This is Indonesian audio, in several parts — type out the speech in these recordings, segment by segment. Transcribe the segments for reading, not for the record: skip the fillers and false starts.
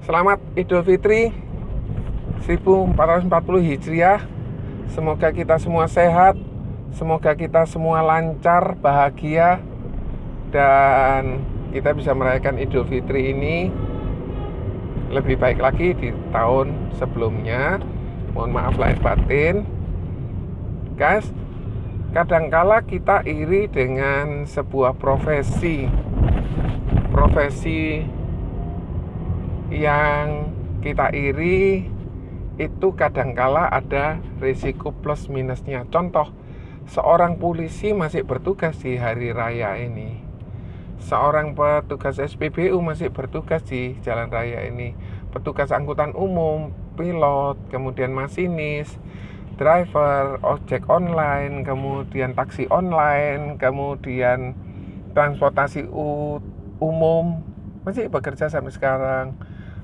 Selamat Idul Fitri 1440 Hijriah. Semoga kita semua sehat, semoga kita semua lancar, bahagia, dan kita bisa merayakan Idul Fitri ini lebih baik lagi di tahun sebelumnya. Mohon maaf lahir batin. Guys, kadangkala kita iri dengan sebuah profesi yang kita iri itu kadangkala ada risiko plus minusnya. Contoh, seorang polisi masih bertugas di hari raya ini, seorang petugas SPBU masih bertugas di jalan raya ini, petugas angkutan umum, pilot, kemudian masinis, driver, ojek online, kemudian taksi online, kemudian transportasi umum masih bekerja sampai sekarang.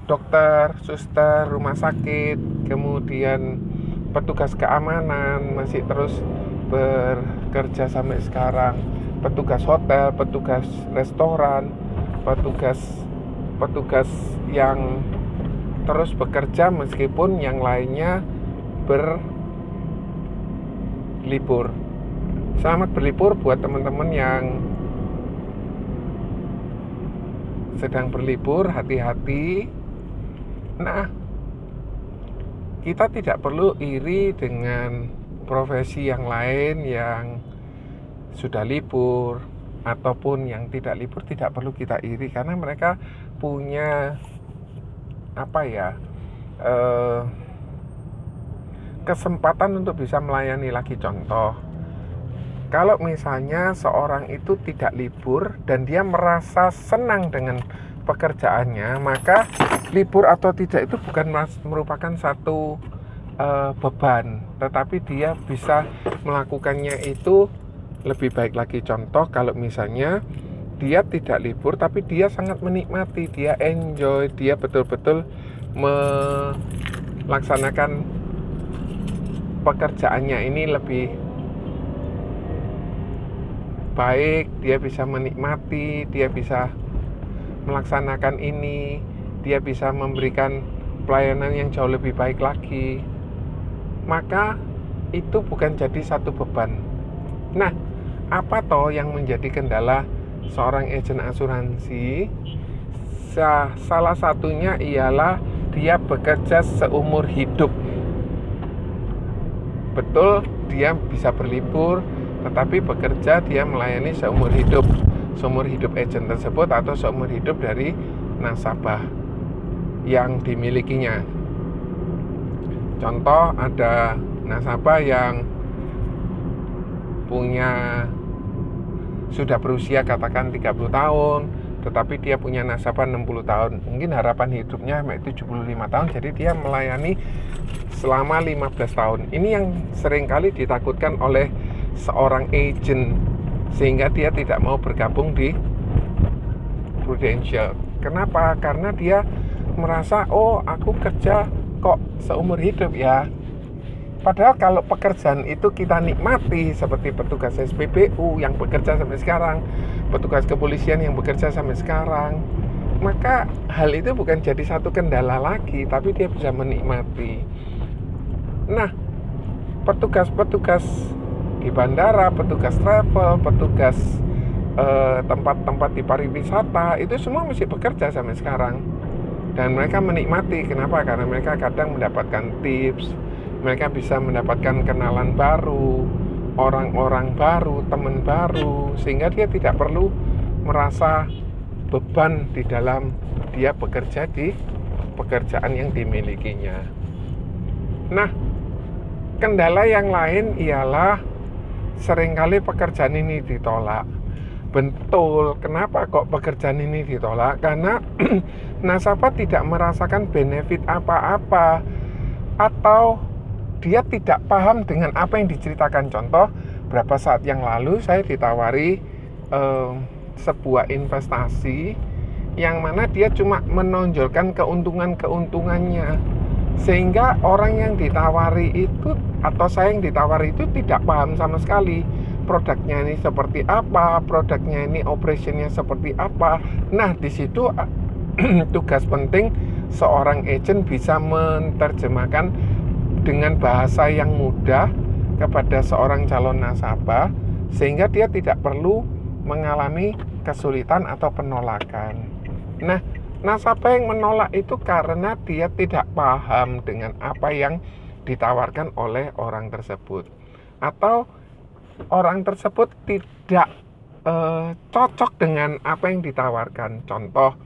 Dokter, suster, rumah sakit, kemudian petugas keamanan masih terus bekerja sampai sekarang. Petugas hotel, petugas restoran, petugas yang terus bekerja meskipun yang lainnya berlibur. Selamat berlibur buat teman-teman yang sedang berlibur, hati-hati. Nah, kita tidak perlu iri dengan profesi yang lain yang sudah libur ataupun yang tidak libur. Tidak perlu kita iri karena mereka punya kesempatan untuk bisa melayani lagi. Contoh, kalau misalnya seorang itu tidak libur dan dia merasa senang dengan pekerjaannya, maka libur atau tidak itu bukan merupakan satu beban, tetapi dia bisa melakukannya itu lebih baik lagi. Contoh, kalau misalnya dia tidak libur tapi dia sangat menikmati, dia enjoy, dia betul-betul melaksanakan pekerjaannya ini lebih baik, dia bisa menikmati, dia bisa melaksanakan ini, dia bisa memberikan pelayanan yang jauh lebih baik lagi, maka itu bukan jadi satu beban. Nah, apa toh yang menjadi kendala seorang agen asuransi? Salah satunya ialah dia bekerja seumur hidup. Betul, dia bisa berlibur, tetapi bekerja dia melayani seumur hidup agen tersebut atau seumur hidup dari nasabah yang dimilikinya. Contoh, ada nasabah yang sudah berusia katakan 30 tahun, tetapi dia punya nasabah 60 tahun. Mungkin harapan hidupnya 75 tahun, jadi dia melayani selama 15 tahun. Ini yang seringkali ditakutkan oleh seorang agent, sehingga dia tidak mau bergabung di Prudential. Kenapa? Karena dia merasa, oh aku kerja kok seumur hidup ya. Padahal kalau pekerjaan itu kita nikmati, seperti petugas SPBU yang bekerja sampai sekarang, petugas kepolisian yang bekerja sampai sekarang, maka hal itu bukan jadi satu kendala lagi, tapi dia bisa menikmati. Nah, petugas-petugas di bandara, petugas travel, petugas tempat-tempat di pariwisata, itu semua masih bekerja sampai sekarang. Dan mereka menikmati. Kenapa? Karena mereka kadang mendapatkan tips, mereka bisa mendapatkan kenalan baru, orang-orang baru, teman baru, sehingga dia tidak perlu merasa beban di dalam dia bekerja di pekerjaan yang dimilikinya. Nah, kendala yang lain ialah seringkali pekerjaan ini ditolak. Betul, kenapa kok pekerjaan ini ditolak? Karena nasabah tidak merasakan benefit apa-apa, atau dia tidak paham dengan apa yang diceritakan. Contoh, beberapa saat yang lalu saya ditawari sebuah investasi yang mana dia cuma menonjolkan keuntungannya, sehingga orang yang ditawari itu atau saya yang ditawari itu tidak paham sama sekali produknya ini seperti apa, produknya ini operationnya seperti apa. Nah, di situ tugas penting seorang agent bisa menerjemahkan dengan bahasa yang mudah kepada seorang calon nasabah, sehingga dia tidak perlu mengalami kesulitan atau penolakan. Nah, nasabah yang menolak itu karena dia tidak paham dengan apa yang ditawarkan oleh orang tersebut, atau orang tersebut tidak cocok dengan apa yang ditawarkan. Contoh,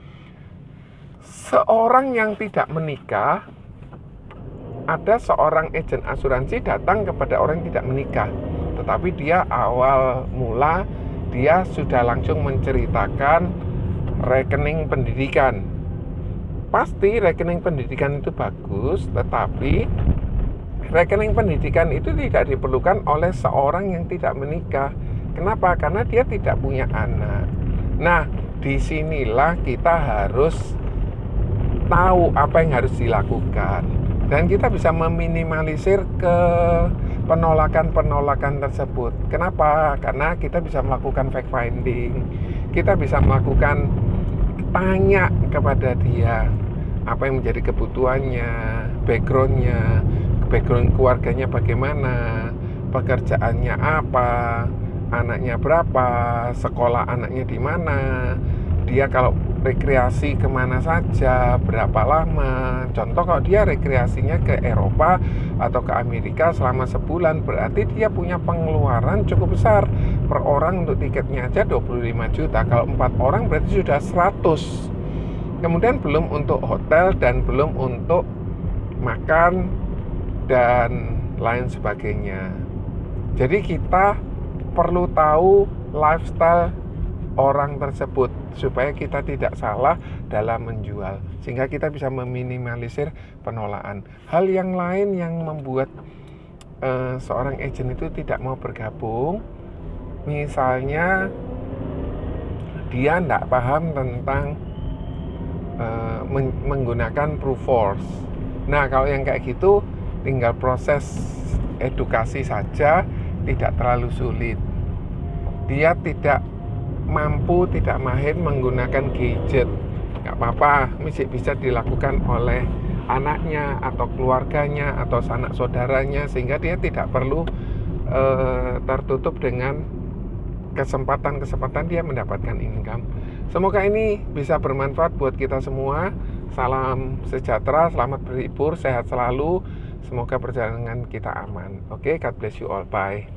seorang yang tidak menikah, ada seorang agen asuransi datang kepada orang yang tidak menikah, tetapi dia awal mula dia sudah langsung menceritakan rekening pendidikan. Pasti rekening pendidikan itu bagus, tetapi rekening pendidikan itu tidak diperlukan oleh seorang yang tidak menikah. Kenapa? Karena dia tidak punya anak. Nah, disinilah kita harus tahu apa yang harus dilakukan, dan kita bisa meminimalisir ke penolakan tersebut. Kenapa? Karena kita bisa melakukan fact finding, kita bisa melakukan tanya kepada dia apa yang menjadi kebutuhannya, background keluarganya bagaimana, pekerjaannya apa, anaknya berapa, sekolah anaknya di mana, dia kalau rekreasi kemana saja, berapa lama. Contoh, kalau dia rekreasinya ke Eropa atau ke Amerika selama sebulan, berarti dia punya pengeluaran cukup besar. Per orang untuk tiketnya aja 25 juta. Kalau 4 orang berarti sudah 100. Kemudian belum untuk hotel dan belum untuk makan dan lain sebagainya. Jadi kita perlu tahu lifestyle orang tersebut supaya kita tidak salah dalam menjual, sehingga kita bisa meminimalisir penolakan. Hal yang lain yang membuat seorang agent itu tidak mau bergabung, misalnya dia tidak paham tentang menggunakan proof force. Nah, kalau yang kayak gitu tinggal proses edukasi saja, tidak terlalu sulit. Dia tidak mampu, tidak mahir menggunakan gadget, nggak apa-apa, bisa dilakukan oleh anaknya atau keluarganya atau sanak saudaranya, sehingga dia tidak perlu tertutup dengan kesempatan dia mendapatkan income. Semoga ini bisa bermanfaat buat kita semua. Salam sejahtera, selamat berlibur, sehat selalu, semoga perjalanan kita aman. Oke, God bless you all, bye.